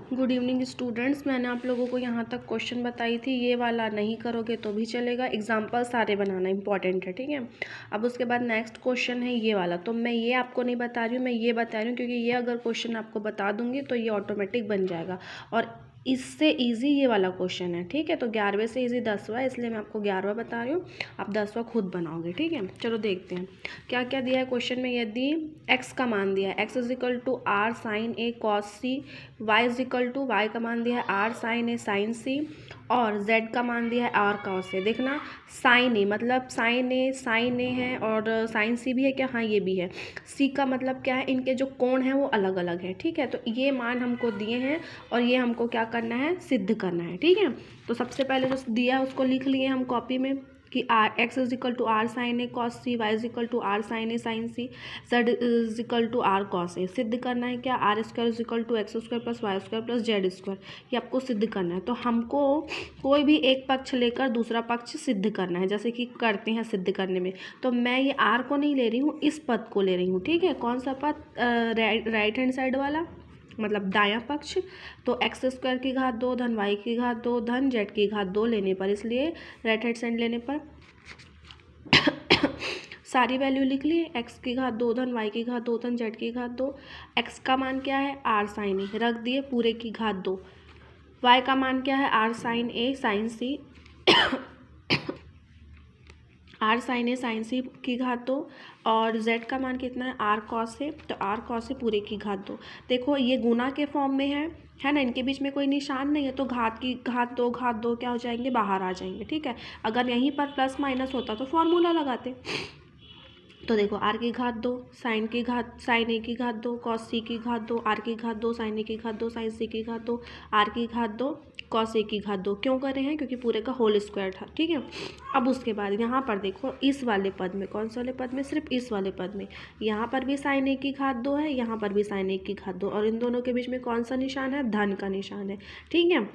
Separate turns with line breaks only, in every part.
Good evening students. मैंने आप लोगों को यहाँ तक क्वेश्चन बताई थी, ये वाला नहीं करोगे तो भी चलेगा, एग्जाम्पल सारे बनाना इंपॉर्टेंट है, ठीक है। अब उसके बाद नेक्स्ट क्वेश्चन है ये वाला, तो मैं ये आपको नहीं बता रही हूँ, मैं ये बता रही हूँ क्योंकि ये अगर क्वेश्चन आपको बता दूंगी तो ये ऑटोमेटिक बन जाएगा और इससे इजी ये वाला क्वेश्चन है, ठीक है। तो 11वें से इजी 10वां है, इसलिए मैं आपको 11वां बता रही हूँ, आप 10वां खुद बनाओगे, ठीक है। चलो देखते हैं क्या क्या दिया है क्वेश्चन में। यदि x का मान दिया है x is equal to are sine A cos C, y is equal to y का मान दिया है are sine A sine C और z का मान दिया है आर कॉस ए। देखना साइन ए मतलब साइन ए है और साइन सी भी है क्या, हाँ ये भी है। सी का मतलब क्या है, इनके जो कोण हैं वो अलग अलग है, ठीक है। तो ये मान हमको दिए हैं और ये हमको क्या करना है, सिद्ध करना है, ठीक है। तो सबसे पहले जो दिया है उसको लिख लिए हम कॉपी में कि R X is equal to are sine A cos C, Y is equal to are sine A sine C, Z is equal to R cos A. सिद्ध करना है क्या, R square is equal to X square plus Y square plus Z square, ये आपको सिद्ध करना है। तो हमको कोई भी एक पक्ष लेकर दूसरा पक्ष सिद्ध करना है, जैसे कि करते हैं सिद्ध करने में। तो मैं ये आर को नहीं ले रही हूँ, इस पद को ले रही हूँ, ठीक है। कौन सा पद, राइट हैंड साइड वाला मतलब दायां पक्ष। तो एक्स स्क्वायर की घात 2 धन वाई की घात 2 धन जेड की घात 2 लेने पर, इसलिए राइट हैंड साइड लेने पर सारी वैल्यू लिख लिए, एक्स की घात 2 धन वाई की घात 2 धन जेड की घात 2। एक्स का मान क्या है, आर साइन ए रख दिए पूरे की घात 2। वाई का मान क्या है, are sine A sine C R sine A sine C की घात 2 और z का मान कितना है, आर कॉस ए, तो आर कॉस ए पूरे की घात 2। देखो ये गुना के फॉर्म में है ना, इनके बीच में कोई निशान नहीं है, तो घात की घात दो क्या हो जाएंगे, बाहर आ जाएंगे, ठीक है। अगर यहीं पर प्लस माइनस होता तो फॉर्मूला लगाते। तो देखो आर की घात 2 साइन की घात साइन ए की घात 2 कॉस सी की घात 2 आर की घात 2 साइन ए की घात 2 साइन सी की घात 2 आर की घात 2 कॉस ए की घात 2। क्यों कर रहे हैं, क्योंकि पूरे का होल स्क्वायर था, ठीक है। अब उसके बाद यहाँ पर देखो इस वाले पद में, कौन से वाले पद में, सिर्फ इस वाले पद में, यहाँ पर भी साइन ए की घात 2 है, यहाँ पर भी साइन ए की घात 2 और इन दोनों के बीच में कौन सा निशान है, धन का निशान है, ठीक है।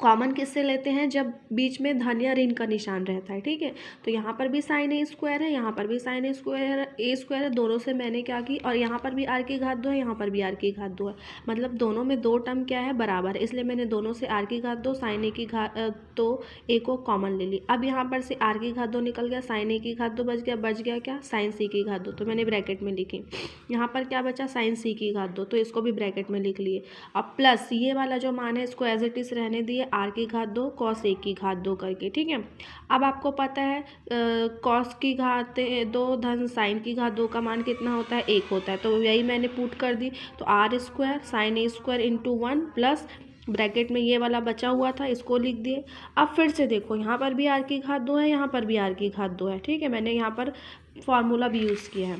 कॉमन किससे लेते हैं, जब बीच में धन या ऋण का निशान रहता है, ठीक है। तो यहाँ पर भी साइन ए स्क्वायर है, यहाँ पर भी साइन ए स्क्वायर है, दोनों से मैंने क्या की, और यहाँ पर भी आर की घात 2 है, यहाँ पर भी आर की घात 2 है, मतलब दोनों में दो टर्म क्या है, बराबर है, इसलिए मैंने दोनों से आर की घात 2 साइन ए की घात तो ए को कॉमन ले ली। अब यहाँ पर से आर की घात 2 निकल गया, साइन ए की घात 2 बच गया क्या, साइन सी की घात 2, तो मैंने ब्रैकेट में लिखी। यहाँ पर क्या बचा, साइन सी की घात 2, तो इसको भी ब्रैकेट में लिख लिए। अब प्लस ये वाला जो मान है इसको एज इट इज रहने दिए, आर की घात 2 कॉस ए की घात 2 करके, ठीक है। अब आपको पता है कॉस की घात 2 धन साइन की घात 2 का मान कितना होता है, 1 होता है, तो यही मैंने पुट कर दी। तो r square sine A square into 1 plus bracket में ये वाला बचा हुआ था इसको लिख दिए। अब फिर से देखो यहाँ पर भी आर की घात 2 है, यहाँ पर भी आर की घात 2 है, ठीक है। मैंने यहाँ पर फॉर्मूला भी यूज़ किया है,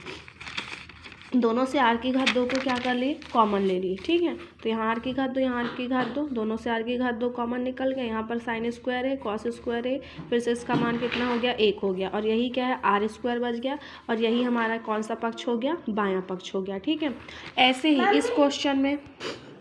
दोनों से आर की घात 2 को क्या कर लिए, कॉमन ले लिए, ठीक है। तो यहाँ आर की घात 2 यहाँ आर की घात 2, दोनों से आर की घात 2 कॉमन निकल गए। यहाँ पर साइन स्क्वायर है कॉस स्क्वायर है, फिर से इसका मान कितना हो गया, 1 हो गया, और यही क्या है, आर स्क्वायर बच गया, और यही हमारा कौन सा पक्ष हो गया, बायां पक्ष हो गया, ठीक है। ऐसे ही इस क्वेश्चन में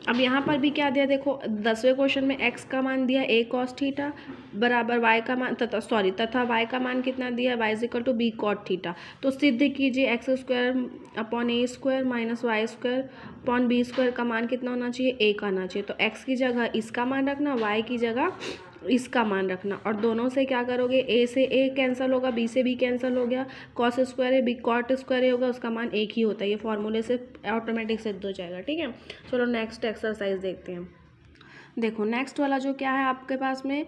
अब यहाँ पर भी क्या दिया, देखो 10वें क्वेश्चन में x का मान दिया a cos थीटा बराबर y का मान तथा y का मान कितना दिया, y is equal to b cot theta. तो सिद्ध कीजिए X square upon A square minus Y square upon B square का मान कितना होना चाहिए, a का आना चाहिए। तो x की जगह इसका मान रखना, y की जगह इसका मान रखना, और दोनों से क्या करोगे, a से a कैंसिल होगा, b से b कैंसिल हो गया, कॉस स्क्वायर है b कॉट स्क्वायर होगा, उसका मान एक ही होता है, ये फॉर्मूले से ऑटोमेटिक सिद्ध हो जाएगा, ठीक है। चलो नेक्स्ट एक्सरसाइज देखते हैं। देखो नेक्स्ट वाला जो क्या है आपके पास में,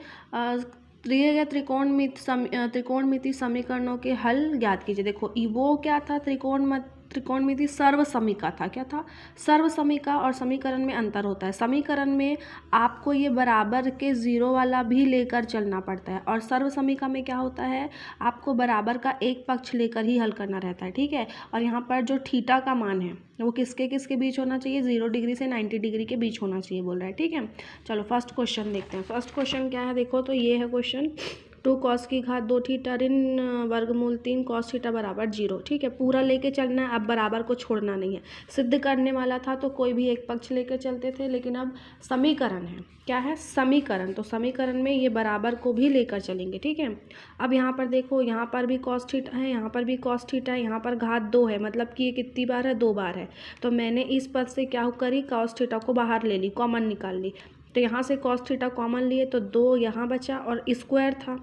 दिए गए त्रिकोणमिति समीकरणों के हल ज्ञात कीजिए। देखो वो क्या था, त्रिकोणमिति सर्वसमीका था, क्या था, सर्वसमीका और समीकरण में अंतर होता है। समीकरण में आपको ये बराबर के जीरो वाला भी लेकर चलना पड़ता है, और सर्वसमीका में क्या होता है, आपको बराबर का एक पक्ष लेकर ही हल करना रहता है, ठीक है। और यहाँ पर जो थीटा का मान है वो किसके किसके बीच होना चाहिए, 0 डिग्री से 90 डिग्री के बीच होना चाहिए बोल रहा है, ठीक है। चलो फर्स्ट क्वेश्चन देखते हैं। फर्स्ट क्वेश्चन क्या है, देखो तो ये है क्वेश्चन, 2 कॉस की घात 2 थीटा ऋण वर्गमूल 3 कॉस थीटा बराबर 0। ठीक है, पूरा लेके चलना है, अब बराबर को छोड़ना नहीं है। सिद्ध करने वाला था तो कोई भी एक पक्ष लेकर चलते थे, लेकिन अब समीकरण है, क्या है, समीकरण, तो समीकरण में ये बराबर को भी लेकर चलेंगे। ठीक है, अब यहाँ पर देखो, यहाँ पर भी कॉस थीटा है, यहाँ पर भी कॉस थीटा है, यहाँ पर घात 2 है, मतलब कि ये कितनी बार है, 2 बार है। तो मैंने इस पद से क्या करी, कॉस थीटा को बाहर ले ली, कॉमन निकाल ली। तो यहाँ से कॉस थीटा कॉमन लिए तो 2 यहाँ बचा, और स्क्वायर था,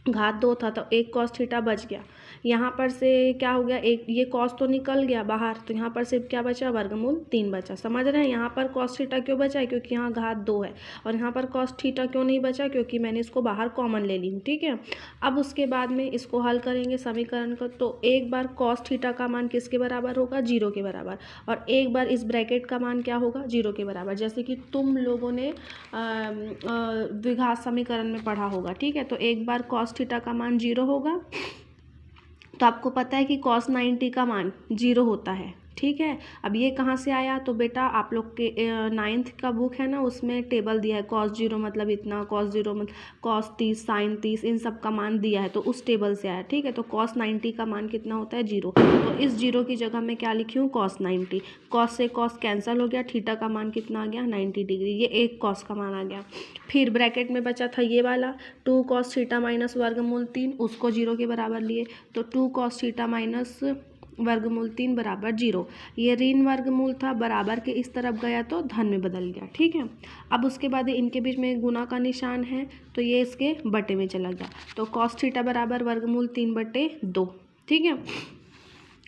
घात 2 था, तो 1 कॉस थीटा बच गया। यहाँ पर से क्या हो गया, एक ये कॉस तो निकल गया बाहर, तो यहाँ पर सिर्फ क्या बचा, वर्गमूल 3 बचा। समझ रहे हैं, यहाँ पर कॉस थीटा क्यों बचा है, क्योंकि यहाँ घात 2 है, और यहाँ पर कॉस थीटा क्यों नहीं बचा, क्योंकि मैंने इसको बाहर कॉमन ले ली हूँ। ठीक है, अब उसके बाद में इसको हल करेंगे समीकरण को, तो एक बार कॉस थीटा का मान किसके बराबर होगा, 0 के बराबर, और एक बार इस ब्रैकेट का मान क्या होगा, 0 के बराबर, जैसे कि तुम लोगों ने द्विघात समीकरण में पढ़ा होगा। ठीक है, तो एक बार कॉस थीटा का मान 0 होगा, तो आपको पता है कि कॉस 90 का मान 0 होता है। ठीक है, अब ये कहाँ से आया, तो बेटा आप लोग के 9th का बुक है ना, उसमें टेबल दिया है, कॉस 0 मतलब इतना, कॉस 0 मतलब कॉस 30, साइन 30, इन सब का मान दिया है, तो उस टेबल से आया। ठीक है, तो कॉस 90 का मान कितना होता है, 0। तो इस 0 की जगह मैं क्या लिखी हूँ, कॉस 90। कॉस से कॉस कैंसिल हो गया, थीटा का मान कितना आ गया, 90 डिग्री, ये एक कॉस का मान आ गया। फिर ब्रैकेट में बचा था ये वाला 2 कॉस थीटा माइनस वर्गमूल 3, उसको 0 के बराबर लिए, तो 2 कॉस थीटा माइनस वर्गमूल 3 बराबर 0। ये ऋण वर्गमूल था, बराबर के इस तरफ गया तो धन में बदल गया। ठीक है, अब उसके बाद इनके बीच में गुना का निशान है, तो ये इसके बटे में चला गया, तो कॉस थीटा बराबर वर्गमूल 3/2। ठीक है,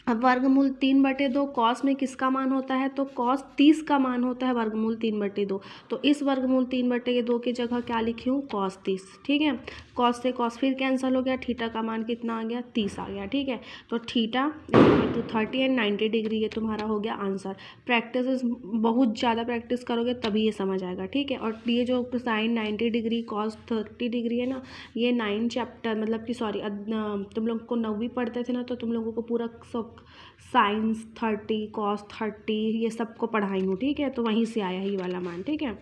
अब वर्गमूल 3/2 कॉस में किसका मान होता है, तो कॉस 30 का मान होता है वर्गमूल 3/2। तो इस वर्गमूल 3/2 की जगह क्या लिखी हूँ, कॉस 30। ठीक है, कॉस से कॉस फिर कैंसिल हो गया, थीटा का मान कितना आ गया, 30 आ गया। ठीक है, तो थीटा तो 30 एंड 90 डिग्री, ये तुम्हारा हो गया आंसर। प्रैक्टिस, बहुत ज़्यादा प्रैक्टिस करोगे तभी ये समझ आएगा। ठीक है, और ये जो साइन 90 डिग्री कॉस 30 डिग्री है ना, ये 9 चैप्टर मतलब कि सॉरी, तुम लोग को 9वीं पढ़ते थे ना, तो तुम लोगों को पूरा साइंस 30 कॉस 30 ये सबको पढ़ाई हूँ। ठीक है, तो वहीं से आया ही वाला मान। ठीक है,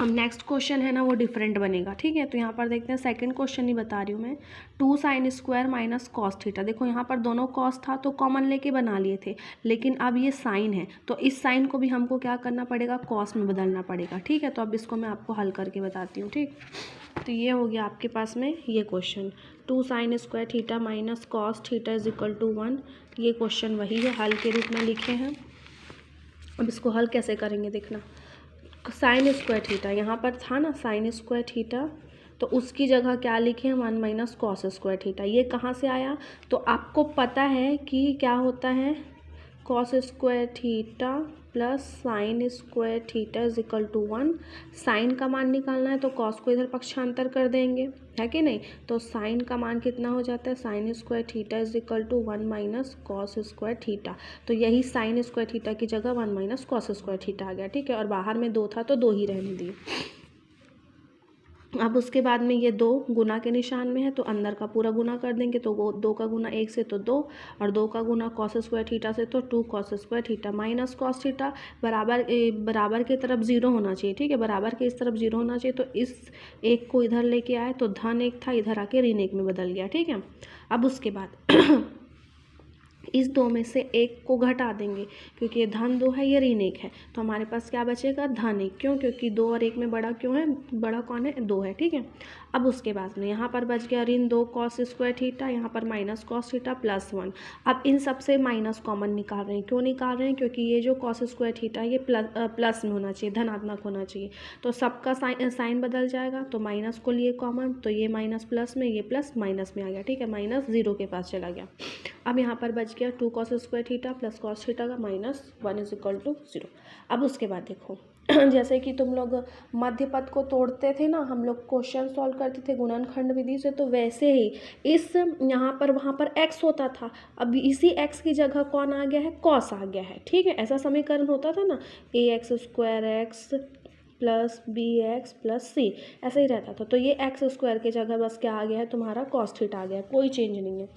अब नेक्स्ट क्वेश्चन है ना, वो डिफरेंट बनेगा। ठीक है, तो यहाँ पर देखते हैं, सेकंड क्वेश्चन ही बता रही हूँ मैं, 2 sine square minus cos theta. देखो यहाँ पर दोनों कॉस था तो कॉमन लेके बना लिए थे, लेकिन अब ये साइन है, तो इस साइन को भी हमको क्या करना पड़ेगा, कॉस में बदलना पड़ेगा। ठीक है, तो अब इसको मैं आपको हल करके बताती हूँ। ठीक, तो ये हो गया आपके पास में ये question, 2 sine square theta minus cos theta is equal to 1। ये क्वेश्चन वही है, हल के रूप में लिखे हैं। अब इसको हल कैसे करेंगे देखना, साइन स्क्वायर थीटा यहाँ पर था ना, साइन स्क्वायर थीटा, तो उसकी जगह क्या लिखे हैं, 1 माइनस कॉस स्क्वायर थीटा। ये कहाँ से आया, तो आपको पता है कि क्या होता है, cos square theta plus sine square theta is equal to 1। Sine का मान निकालना है तो कॉस को इधर पक्षांतर कर देंगे, है कि नहीं, तो साइन का मान कितना हो जाता है, sine square theta is equal to 1 minus cos square theta. तो यही साइन स्क्वायर थीटा की जगह 1 माइनस कॉस स्क्वायर थीटा आ गया। ठीक है, और बाहर में 2 था तो 2 ही रहने दिए। अब उसके बाद में ये 2 गुना के निशान में है, तो अंदर का पूरा गुना कर देंगे, तो वो 2 का गुना 1 से तो 2, और 2 का गुना कॉस स्क्वायर थीटा से तो 2 cos square theta minus cos theta बराबर के तरफ 0 होना चाहिए। ठीक है, बराबर के इस तरफ 0 होना चाहिए, तो इस 1 को इधर लेके आए तो धन 1 था, इधर आके ऋण 1 में बदल गया। ठीक है, अब उसके बाद इस 2 में से 1 को घटा देंगे, क्योंकि ये धन 2 है, ये ऋण 1 है, तो हमारे पास क्या बचेगा, धन 1। क्यों, क्योंकि 2 और 1 में बड़ा क्यों है, बड़ा कौन है, 2 है। ठीक है, अब उसके बाद में यहाँ पर बच गया ऋण 2 कॉस स्क्वायर थीटा, यहाँ पर माइनस कॉस थीटा प्लस 1। अब इन सब से माइनस कॉमन निकाल रहे हैं, क्यों निकाल रहे हैं, क्योंकि ये जो कॉस स्क्वायर थीटा है ये प्लस में होना चाहिए, धनात्मक होना चाहिए, तो सबका साइन बदल जाएगा, तो माइनस को लिए कॉमन, तो ये माइनस प्लस में, ये प्लस माइनस में आ गया। ठीक है, माइनस 0 के पास चला गया। अब यहाँ पर बच गया 2 cos square theta plus cos theta का माइनस 1 इज इक्वल टू 0। अब उसके बाद देखो जैसे कि तुम लोग मध्य पद को तोड़ते थे ना, हम लोग क्वेश्चन सॉल्व करते थे गुणनखंड विधि से, तो वैसे ही इस यहाँ पर वहाँ पर x होता था, अब इसी x की जगह कौन आ गया है, कॉस आ गया है। ठीक है, ऐसा समीकरण होता था ना, ax square x plus B X plus C, ऐसा ही रहता था, तो ये एक्स स्क्वायर की जगह बस क्या आ गया है, तुम्हारा कॉस थीटा आ गया है, कोई चेंज नहीं है।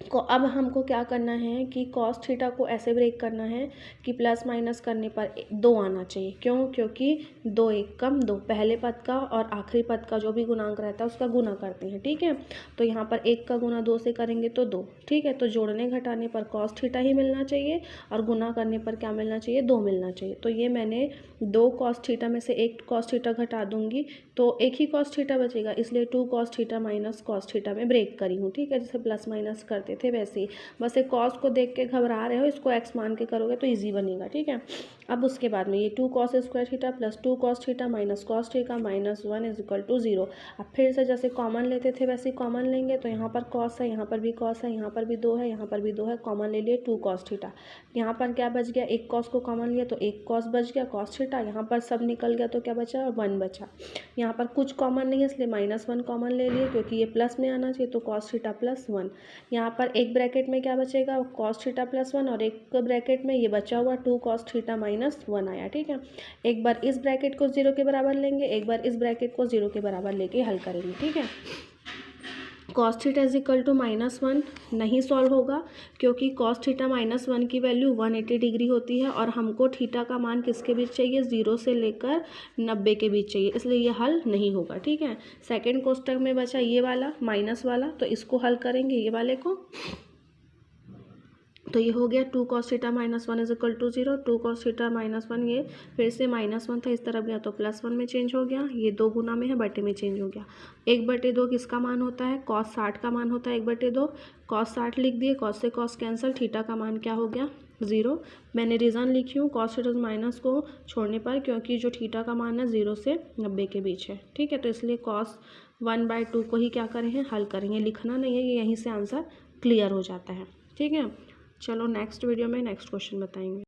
को अब हमको क्या करना है कि कॉस थीटा को ऐसे ब्रेक करना है कि प्लस माइनस करने पर 2 आना चाहिए। क्यों? क्योंकि 2 एक कम 2, पहले पद का और आखिरी पद का जो भी गुणांक रहता है उसका गुना करते हैं, ठीक है। तो यहाँ पर 1 का गुना 2 से करेंगे तो 2, ठीक है। तो जोड़ने घटाने पर कॉस थीटा ही मिलना चाहिए और गुना करने पर क्या मिलना चाहिए? 2 मिलना चाहिए। तो ये मैंने 2 कॉस थीटा में से 1 कॉस थीटा घटा दूंगी तो एक ही कॉस थीटा बचेगा, इसलिए 2 cos theta minus cos theta में ब्रेक करी हूँ, ठीक है। जैसे प्लस माइनस करते थे वैसे ही, बस एक कॉस को देख के घबरा रहे हो, इसको एक्स मान के करोगे तो ईजी बनेगा, ठीक है। अब उसके बाद में ये 2 cos square theta plus 2 cos theta minus cos theta minus 1 is equal to 0। अब फिर से जैसे कॉमन लेते थे वैसे कॉमन लेंगे, तो यहाँ पर कॉस है, यहाँ पर भी कॉस है, यहाँ पर भी 2 है, यहाँ पर भी 2 है, कॉमन ले लिए 2 कॉस थीटा। यहाँ पर क्या बच गया? एक कॉस को कॉमन लिया तो एक कॉस बच गया कॉस थीटा, यहाँ पर सब निकल गया तो क्या बचा? 1 बचा। यहाँ पर कुछ कॉमन नहीं है इसलिए -1 कॉमन ले लिए, क्योंकि ये प्लस में आना चाहिए तो कॉस थीटा प्लस 1। यहाँ पर एक ब्रैकेट में क्या बचेगा? कॉस थीटा प्लस 1 और एक ब्रैकेट में ये बचा हुआ 2 कॉस थीटा माइनस 1 आया, ठीक है। एक बार इस ब्रैकेट को 0 के बराबर लेंगे, एक बार इस ब्रैकेट को 0 के बराबर लेके हल करेंगे, ठीक है। Cos theta is equal to -1 नहीं सॉल्व होगा, क्योंकि कॉस थीटा -1 की वैल्यू 180 डिग्री होती है और हमको थीटा का मान किसके बीच चाहिए? 0 से लेकर 90 के बीच चाहिए, इसलिए ये हल नहीं होगा, ठीक है। सेकंड कोष्टक में बचा ये वाला माइनस वाला, तो इसको हल करेंगे ये वाले को। तो ये हो गया 2 cos theta -1 is equal to 0, 2 cos theta -1 ये फिर से -1 था, इस तरफ गया तो +1 में चेंज हो गया, ये 2 गुना में है बटे में चेंज हो गया। 1/2 किसका मान होता है? कॉस 60 का मान होता है 1/2। कॉस 60 लिख दिए, कॉस से कॉस कैंसिल, थीटा का मान क्या हो गया? 0। मैंने रीज़न लिखी हूँ कॉस थीटा माइनस को छोड़ने पर, क्योंकि जो थीटा का मान है 0 से 90 के बीच है, ठीक है। तो इसलिए cos 1/2 को ही क्या करेंगे? हल करेंगे, लिखना नहीं है, ये यहीं से आंसर क्लियर हो जाता है, ठीक है। चलो नेक्स्ट वीडियो में नेक्स्ट क्वेश्चन बताएंगे।